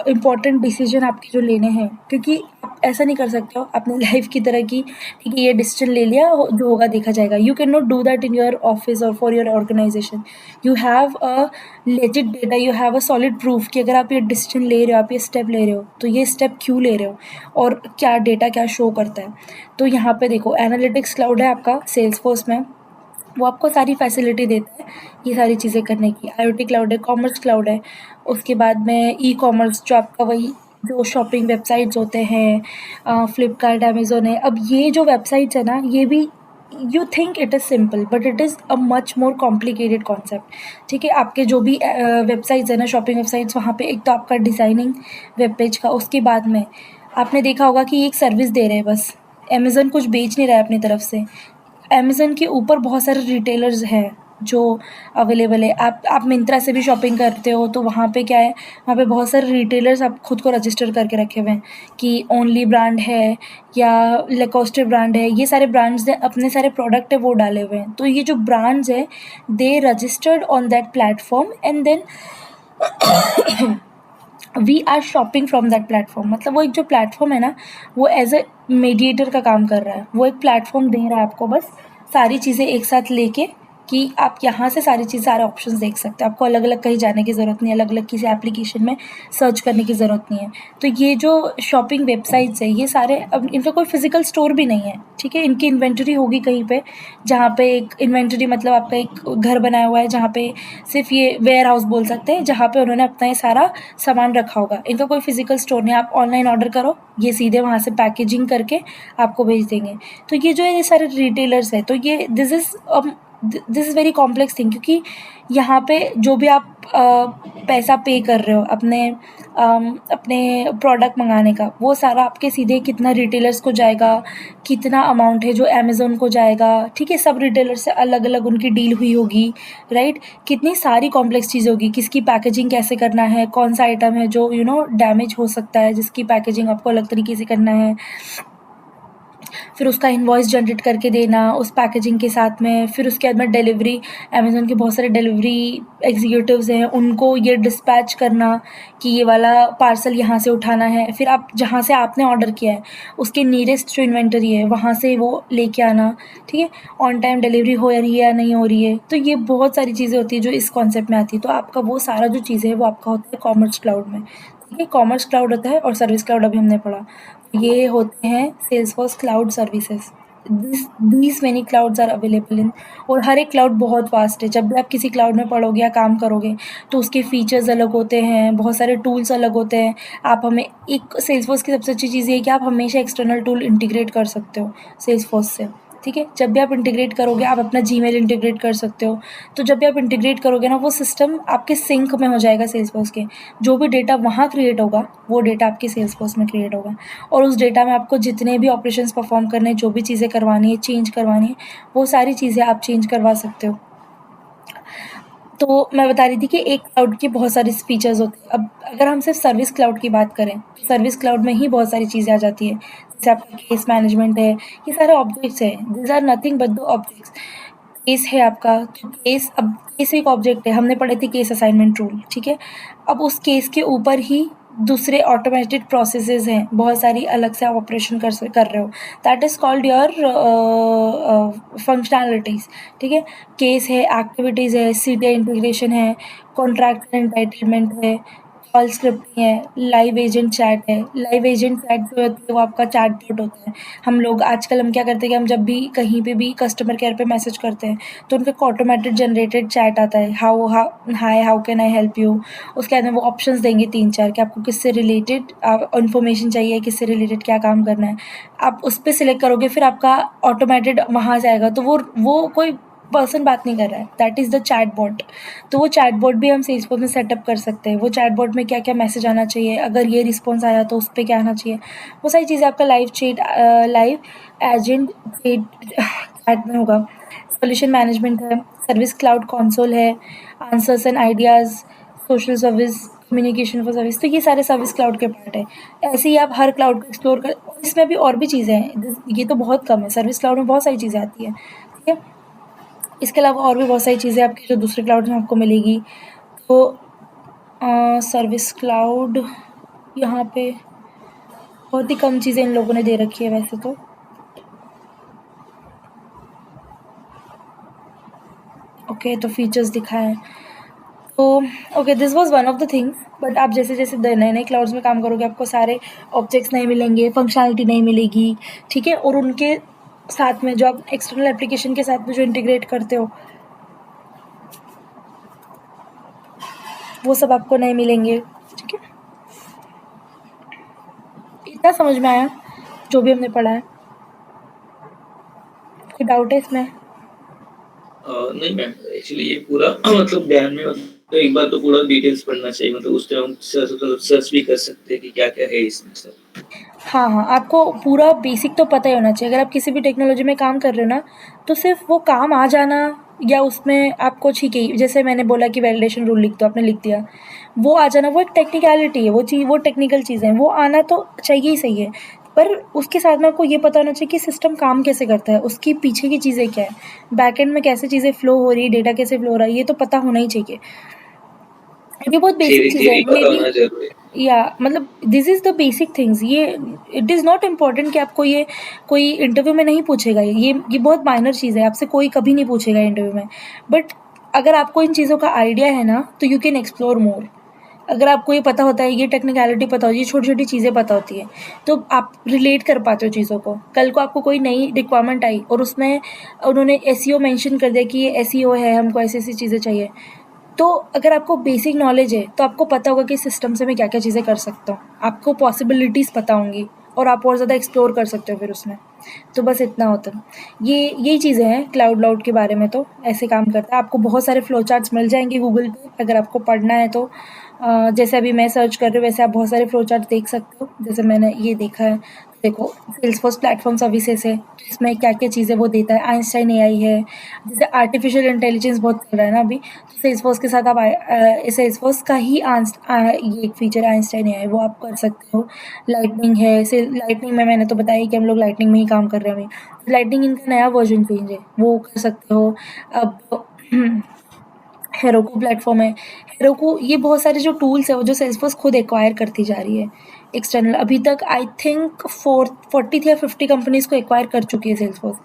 इम्पोर्टेंट डिसीजन आपके जो लेने हैं, क्योंकि आप ऐसा नहीं कर सकते हो अपनी लाइफ की तरह कि ठीक है ये डिसीजन ले लिया, जो होगा देखा जाएगा। You can not do that in your office और for your organisation. You have a legit data, you have a solid proof कि अगर आप ये डिसीजन ले रहे हो, आप ये स्टेप ले रहे हो, तो ये स्टेप क्यों ले रहे हो और क्या डेटा क्या शो करता है। तो यहाँ पे देखो एनालिटिक्स क्लाउड है आपका सेल्सफोर्स में, वो आपको सारी फैसिलिटी देता है ये सारी चीज़ें करने की। IoT क्लाउड है, कॉमर्स क्लाउड है, उसके बाद में ई कॉमर्स जो आपका वही जो शॉपिंग वेबसाइट्स होते हैं, फ्लिपकार्ट, अमेज़न है। अब ये जो वेबसाइट्स है ना, ये भी you think it is simple but it is a much more complicated concept, ठीक है? आपके जो भी वेबसाइट्स है ना, शॉपिंग वेबसाइट्स, वहाँ पे एक तो आपका डिज़ाइनिंग वेब पेज का, उसके बाद में आपने देखा होगा कि एक सर्विस दे रहे हैं बस, अमेज़न कुछ बेच नहीं रहा है अपनी तरफ से। अमेज़न के ऊपर बहुत सारे रिटेलर्स हैं, जो अवेलेबल है। आप मिंत्रा से भी शॉपिंग करते हो तो वहाँ पे क्या है, वहाँ पे बहुत सारे रिटेलर्स आप खुद को रजिस्टर करके रखे हुए हैं कि ओनली ब्रांड है या लेकोस्टे ब्रांड है, ये सारे ब्रांड्स ने अपने सारे प्रोडक्ट है वो डाले हुए हैं। तो ये जो ब्रांड्स है they registered on that platform and then we are shopping from that platform. मतलब वो एक जो प्लेटफॉर्म है ना, वो एज ए मीडिएटर का काम कर रहा है। वो एक प्लेटफॉर्म दे रहा है आपको बस सारी चीज़ें एक साथ लेके कि आप यहाँ से सारी चीज़ सारे ऑप्शंस देख सकते हो। आपको अलग अलग कहीं जाने की ज़रूरत नहीं है, अलग अलग किसी एप्लीकेशन में सर्च करने की ज़रूरत नहीं है। तो ये जो शॉपिंग वेबसाइट्स है ये सारे, अब इनका कोई फिजिकल स्टोर भी नहीं है, ठीक है। इनकी इन्वेंटरी होगी कहीं पे, जहाँ पे एक इन्वेंटरी मतलब आपका एक घर बनाया हुआ है जहाँ पे सिर्फ ये वेयर हाउस बोल सकते हैं, जहाँ पे उन्होंने अपना ये सारा सामान रखा होगा। इनका कोई फिजिकल स्टोर नहीं है। आप ऑनलाइन ऑर्डर करो, ये सीधे वहाँ से पैकेजिंग करके आपको भेज देंगे। तो ये जो है ये सारे रिटेलर्स है, तो ये this is very complex thing, क्योंकि यहाँ पे जो भी आप पैसा पे कर रहे हो अपने प्रोडक्ट मंगाने का, वो सारा आपके सीधे कितना रिटेलर्स को जाएगा, कितना अमाउंट है जो अमेज़न को जाएगा, ठीक है। सब रिटेलर से अलग अलग उनकी डील हुई होगी, राइट। कितनी सारी कॉम्प्लेक्स चीज़ें होगी, किसकी पैकेजिंग कैसे करना है, कौन सा आइटम है जो डैमेज हो सकता है, जिसकी पैकेजिंग आपको अलग तरीके से करना है, फिर उसका इनवॉइस जनरेट करके देना उस पैकेजिंग के साथ में। फिर उसके बाद में डिलीवरी, अमेज़न के बहुत सारे डिलीवरी एग्जीक्यूटिव्स हैं, उनको ये डिस्पैच करना कि ये वाला पार्सल यहाँ से उठाना है। फिर आप जहाँ से आपने ऑर्डर किया है उसके नियरेस्ट जो इन्वेंटरी है वहाँ से वो लेके आना, ठीक है। ऑन टाइम डिलीवरी हो रही है या नहीं हो रही है। तो ये बहुत सारी चीज़ें होती है जो इस कॉन्सेप्ट में आती है। तो आपका वो सारा जो चीज़ें है वो आपका होता है कॉमर्स क्लाउड में, ठीक है। कॉमर्स क्लाउड होता है और सर्विस क्लाउड अभी हमने पढ़ा, ये होते हैं Salesforce cloud services. These many clouds are available in, और हर एक क्लाउड बहुत वास्ट है। जब भी आप किसी क्लाउड में पढ़ोगे या काम करोगे तो उसके फीचर्स अलग होते हैं, बहुत सारे टूल्स अलग होते हैं। आप हमें एक सेल्सफोर्स की सबसे अच्छी चीज़ ये है कि आप हमेशा एक्सटर्नल टूल इंटीग्रेट कर सकते हो सेल्सफोर्स से, ठीक है। जब भी आप इंटीग्रेट करोगे, आप अपना जीमेल इंटीग्रेट कर सकते हो। तो जब भी आप इंटीग्रेट करोगे ना, वो सिस्टम आपके सिंक में हो जाएगा सेल्सफोर्स के। जो भी डेटा वहाँ क्रिएट होगा वो डेटा आपके सेल्सफोर्स में क्रिएट होगा, और उस डेटा में आपको जितने भी ऑपरेशंस परफॉर्म करने हैं, जो भी चीज़ें करवानी है, चेंज करवानी है, वो सारी चीज़ें आप चेंज करवा सकते हो। तो मैं बता रही थी कि एक क्लाउड के बहुत सारे फीचर्स होते हैं। अब अगर हम सिर्फ सर्विस क्लाउड की बात करें, सर्विस क्लाउड में ही बहुत सारी चीज़ें आ जाती है। जैसे आपका केस मैनेजमेंट है, ये सारे ऑब्जेक्ट्स हैं, these are nothing but the objects. Case है आपका, तो केस, अब केस एक ऑब्जेक्ट है, हमने पढ़े थे केस असाइनमेंट रूल, ठीक है। अब उस केस के ऊपर ही दूसरे ऑटोमेटेड प्रोसेसेस हैं, बहुत सारी अलग से आप ऑपरेशन कर रहे हो, that is called your functionalities, ठीक है। केस है, एक्टिविटीज़ है, सीटीआई इंटीग्रेशन है, कॉन्ट्रैक्ट एंटाइटलमेंट है, कॉल स्क्रिप्टिंग है, लाइव एजेंट चैट है। लाइव एजेंट चैट जो होती है वो आपका चैट बॉट होता है। हम लोग आजकल हम क्या करते हैं कि हम जब भी कहीं पे भी कस्टमर केयर पे मैसेज करते हैं तो उनका ऑटोमेटेड जनरेटेड चैट आता है, hi how can I help you. उसके बाद में वो ऑप्शंस देंगे 3-4 कि आपको किससे रिलेटेड इन्फॉर्मेशन चाहिए, किससे रिलेटेड क्या काम करना है। आप उस पर सिलेक्ट करोगे, फिर आपका ऑटोमेटेड वहाँ से आएगा। तो वो कोई पर्सन बात नहीं कर रहा है, that is the chat bot. तो वो चैट बॉट भी हम सेल्सफोर्स में सेटअप कर सकते हैं। वो चैट बॉट में क्या क्या मैसेज आना चाहिए, अगर ये रिस्पॉन्स आया तो उस पर क्या आना चाहिए, वो सारी चीज़ें आपका लाइव एजेंट चैट में होगा। सॉल्यूशन मैनेजमेंट है, सर्विस क्लाउड कंसोल है, answers and ideas, social service, communication for service. तो ये सारे सर्विस क्लाउड के पार्ट है। ऐसे ही आप हर क्लाउड को एक्सप्लोर कर, इसमें भी और भी चीज़ें हैं, ये तो बहुत कम है। सर्विस क्लाउड में बहुत सारी चीज़ें आती है, ठीक है। इसके अलावा और भी बहुत सारी चीज़ें आपकी जो दूसरे क्लाउड में आपको मिलेगी। तो सर्विस क्लाउड यहाँ पे बहुत ही कम चीज़ें इन लोगों ने दे रखी है वैसे तो। ओके, तो फीचर्स दिखाएं तो okay, this was one of the things. But आप जैसे जैसे नए नए क्लाउड्स में काम करोगे आपको सारे ऑब्जेक्ट्स नहीं मिलेंगे, फंक्शनैलिटी नहीं मिलेगी, ठीक है। और उनके साथ में जो आप एक्सटर्नल एप्लीकेशन के साथ में जो इंटीग्रेट करते हो वो सब आपको नहीं मिलेंगे, ठीक है। इतना समझ में आया जो भी हमने पढ़ा है? कोई डाउट है इसमें? नहीं मैम, एक्चुअली ये पूरा मतलब ध्यान में तो एक बार तो पूरा डिटेल्स पढ़ना चाहिए, मतलब उस पे हम सर्च भी कर सकते हैं कि क्या-क्या है इसमें सर। हाँ हाँ, आपको पूरा बेसिक तो पता ही होना चाहिए। अगर आप किसी भी टेक्नोलॉजी में काम कर रहे हो ना, तो सिर्फ वो काम आ जाना या उसमें आपको ठीक है, जैसे मैंने बोला कि वैलिडेशन रूल लिख दो, आपने लिख दिया, वो आ जाना वो एक टेक्निकलिटी है, वो टेक्निकल चीज़ें हैं, वो आना तो चाहिए ही सही है, पर उसके साथ में आपको ये पता होना चाहिए कि सिस्टम काम कैसे करता है, उसकी पीछे की चीज़ें क्या है, बैकएंड में कैसे चीज़ें फ्लो हो रही है, डेटा कैसे फ्लो हो रहा है, ये तो पता होना ही चाहिए। ये बहुत बेसिक चीज़ है, थ्योरी मे पता बी, होना ज़रूरी है। या मतलब this is the basic things. ये इट इज़ नॉट इम्पॉर्टेंट कि आपको ये कोई इंटरव्यू में नहीं पूछेगा, ये बहुत माइनर चीज़ है, आपसे कोई कभी नहीं पूछेगा इंटरव्यू में, बट अगर आपको इन चीज़ों का आइडिया है ना, तो यू कैन एक्सप्लोर मोर। अगर आपको ये पता होता है, ये टेक्निकलिटी पता होती है, ये छोटी-छोटी चीज़ें पता होती है, तो आप रिलेट कर पाते हो चीज़ों को। कल को आपको कोई नई रिक्वायरमेंट आई और उसमें उन्होंने एसईओ मेंशन कर दिया कि ये एसईओ है, हमको ऐसी-ऐसी चीज़ें चाहिए। तो अगर आपको बेसिक नॉलेज है, तो आपको पता होगा कि सिस्टम से मैं क्या-क्या चीज़ें कर सकता हूँ। आपको पॉसिबिलिटीज़ पता होंगी और आप और ज़्यादा एक्सप्लोर कर सकते हो फिर उसमें। तो बस इतना होता है। यही चीज़ें हैं क्लाउड वाउड के बारे में, तो ऐसे काम करता है। आपको बहुत सारे फ्लो चार्ट्स मिल जाएँगे गूगल पे, अगर आपको पढ़ना है तो। जैसे अभी मैं सर्च कर रही हूँ, वैसे आप बहुत सारे फ्लो चार्ट देख सकते हो। जैसे मैंने ये देखा है, देखो सेल्सफोर्स प्लेटफ़ॉर्म सर्विसेज़ है, तो इसमें क्या-क्या चीज़ें वो देता है। आइंस्टाइन एआई है, जैसे आर्टिफ़िशियल इंटेलिजेंस बहुत चल रहा है ना अभी, तो सेल्सफोर्स के साथ आप सेल्सफोर्स का ही ये एक फीचर है आइंस्टाइन एआई, वो आप कर सकते हो। लाइटनिंग है, लाइटनिंग में मैंने तो बताया ही कि हम लोग लाइटनिंग में ही काम कर रहे हैं अभी। लाइटनिंग इनका नया वर्जन चेंज है, वो कर सकते हो। अब हेरोकू प्लेटफ़ॉर्म है। हेरोकू, ये बहुत सारे जो टूल्स हैं, वो जो सेल्सफोर्स खुद एक्वायर करती जा रही है एक्सटर्नल। अभी तक आई थिंक 40 या 50 कंपनीज़ को एक्वायर कर चुकी है सेल्सफोर्स।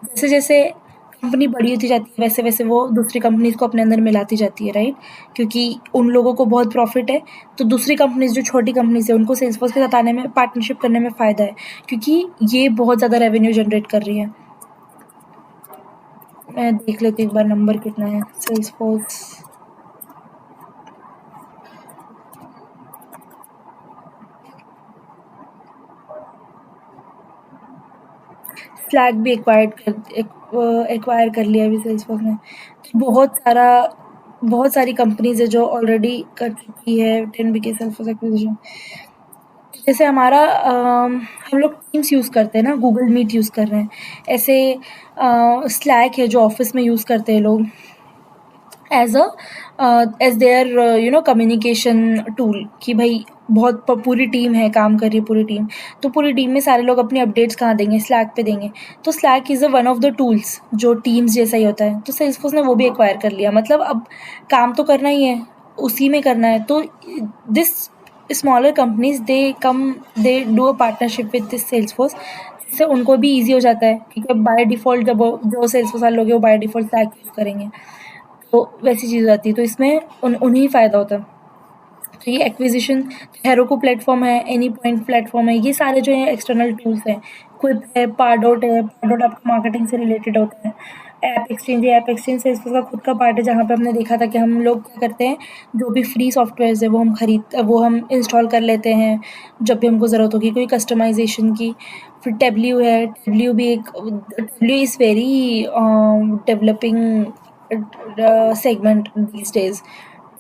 जैसे-जैसे कंपनी बड़ी होती जाती है, वैसे-वैसे वो दूसरी कंपनीज़ को अपने अंदर मिलाती जाती है, राइट? क्योंकि उन लोगों को बहुत प्रॉफ़िट है, तो दूसरी कंपनीज़ जो छोटी कंपनीज़ हैं, उनको सेल्सफोर्स के साथ आने में, पार्टनरशिप करने में फ़ायदा है, क्योंकि ये बहुत ज़्यादा रेवेन्यू जनरेट कर रही है। मैं देख लेती हूँ एक बार नंबर कितना है सेल्सफोर्स। स्लैक भी एक्वायर कर लिया अभी सेल्सफोर्स ने। तो बहुत सारी कंपनीज़ है जो ऑलरेडी कर चुकी है 10 सेल्सफोर्स एक्विजिशन। जैसे हम लोग टीम्स यूज़ करते हैं ना, गूगल मीट यूज़ कर रहे हैं, ऐसे स्लैक है जो ऑफिस में यूज़ करते हैं लोग, एज देयर कम्युनिकेशन टूल, कि भाई बहुत पूरी टीम है, काम कर रही है पूरी टीम, तो पूरी टीम में सारे लोग अपनी अपडेट्स कहाँ देंगे, स्लैक पे देंगे। तो slack is one of the tools जो टीम्स जैसा ही होता है, तो सेल्सफोर्स ने वो भी एक्वायर कर लिया। मतलब अब काम तो करना ही है, उसी में करना है, तो this smaller companies they do a partnership with this Salesforce, जिससे उनको भी ईजी हो जाता है, क्योंकि बाय डिफ़ॉल्ट जब जो सेल्सफोर्स वाले लोग हैं, वो बाय डिफ़ॉल्ट स्लैक यूज़ करेंगे, तो वैसी चीज़ हो जाती है, तो इसमें उन्हें ही फ़ायदा होता है। तो ये एक्विजिशन, हेरोको प्लेटफॉर्म है, एनी पॉइंट प्लेटफॉर्म है, ये सारे जो है एक्सटर्नल टूल्स हैं। क्विप है, पारडॉट है, पारडॉट आपका मार्केटिंग से रिलेटेड होता है। ऐप एक्सचेंज है, ऐप एक्सचेंज से इसका खुद का पार्ट है, जहाँ पे हमने देखा था कि हम लोग क्या करते हैं, जो भी फ्री सॉफ्टवेयर है वो हम इंस्टॉल कर लेते हैं जब भी हमको ज़रूरत होगी कोई कस्टमाइजेशन की। फिर टेबल्यू है, tableau is very developing segment these days.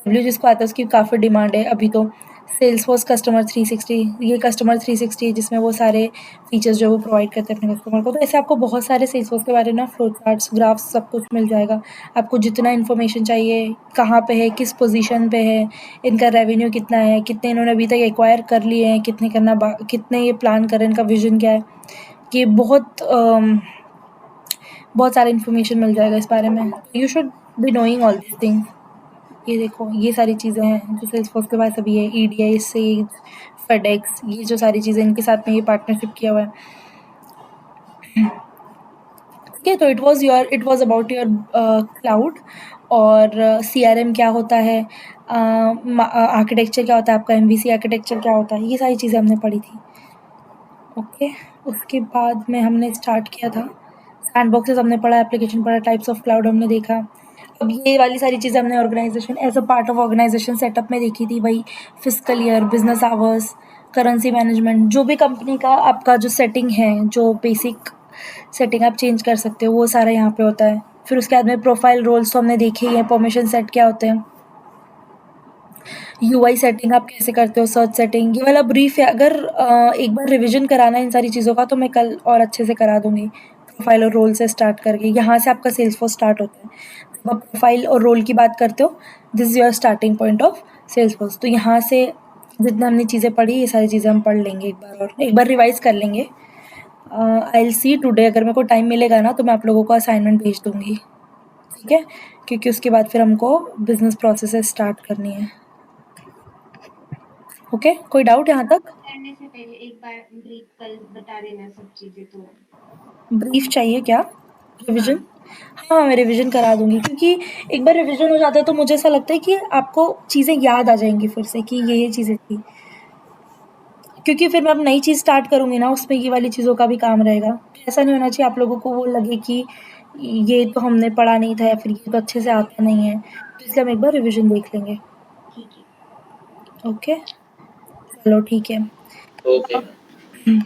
W जिसको आता है उसकी काफ़ी डिमांड है अभी तो। सेल्सफोर्स कस्टमर 360, ये कस्टमर 360 है, जिसमें वो सारे फीचर्स जो वो प्रोवाइड करते हैं अपने कस्टमर को। तो ऐसे आपको बहुत सारे सेल्सफोर्स के बारे में ना फ्लो चार्ट्स, ग्राफ्स सब कुछ मिल जाएगा। आपको जितना इन्फॉर्मेशन चाहिए, कहाँ पे है, किस पोजीशन पे है, इनका रेवेन्यू कितना है, कितने इन्होंने अभी तक एक्वायर कर लिए हैं, कितने ये प्लान कर रहे हैं, इनका विजन क्या है, ये बहुत सारा इन्फॉर्मेशन मिल जाएगा इस बारे में। You should be knowing all this things. ये देखो, ये सारी चीज़ें हैं जो सेल्सफोर्स के पास अभी है, ईडीआई, सेज, फेडेक्स, ये जो सारी चीज़ें इनके साथ में ये पार्टनरशिप किया हुआ है। ठीक है, तो it was about your cloud, और सीआरएम क्या होता है, आर्किटेक्चर क्या होता है आपका, एमवीसी आर्किटेक्चर क्या होता है, ये सारी चीज़ें हमने पढ़ी थी। ओके, उसके बाद में हमने स्टार्ट किया था सैंडबॉक्सेस हमने पढ़ा, एप्लीकेशन पढ़ा, टाइप्स ऑफ क्लाउड हमने देखा। अब ये वाली सारी चीज़ें हमने organization as a part of organization setup में देखी थी, वही fiscal year, business hours, currency management, जो भी कंपनी का आपका जो सेटिंग है, जो बेसिक सेटिंग आप चेंज कर सकते हो, वो सारा यहाँ पे होता है। फिर उसके बाद में प्रोफाइल रोल्स तो हमने देखे ही हैं, परमिशन सेट क्या होते हैं, यूआई सेटिंग आप कैसे करते हो, सर्च सेटिंग, ये वाला ब्रीफ है। अगर एक बार रिवीजन कराना है इन सारी चीज़ों का, तो मैं कल और अच्छे से करा दूँगी प्रोफाइल और रोल से स्टार्ट करके यहाँ से आपका सेल्सफोर्स स्टार्ट होता है। जब आप प्रोफाइल और रोल की बात करते हो, this is your starting point of Salesforce. तो यहाँ से जितना हमने चीज़ें पढ़ी, ये सारी चीज़ें हम पढ़ लेंगे एक बार रिवाइज कर लेंगे। आई विल सी टुडे, अगर मेरे को टाइम मिलेगा ना तो मैं आप लोगों को असाइनमेंट भेज दूँगी, ठीक है? क्योंकि उसके बाद फिर हमको बिज़नेस प्रोसेसेस स्टार्ट करनी है। ओके, कोई डाउट यहाँ तक? करने से पहले एक बार ब्रीफ कल बता देना सब चीजें तो। ब्रीफ चाहिए क्या? रिविजन? हाँ, मैं रिविजन करा दूँगी, क्योंकि एक बार रिविजन हो जाता है तो मुझे ऐसा लगता है कि आपको चीज़ें याद आ जाएँगी फिर से कि ये चीज़ें थी। क्योंकि फिर मैं अब नई चीज़ स्टार्ट करूँगी ना, उसमें ये वाली चीज़ों का भी काम रहेगा। ऐसा नहीं होना चाहिए आप लोगों को वो लगे कि ये तो हमने पढ़ा नहीं था या फिर ये तो अच्छे से आता नहीं है। तो इसलिए हम एक बार रिविजन देख लेंगे। ठीक है। ओके? चलो ठीक है। Okay ma'am.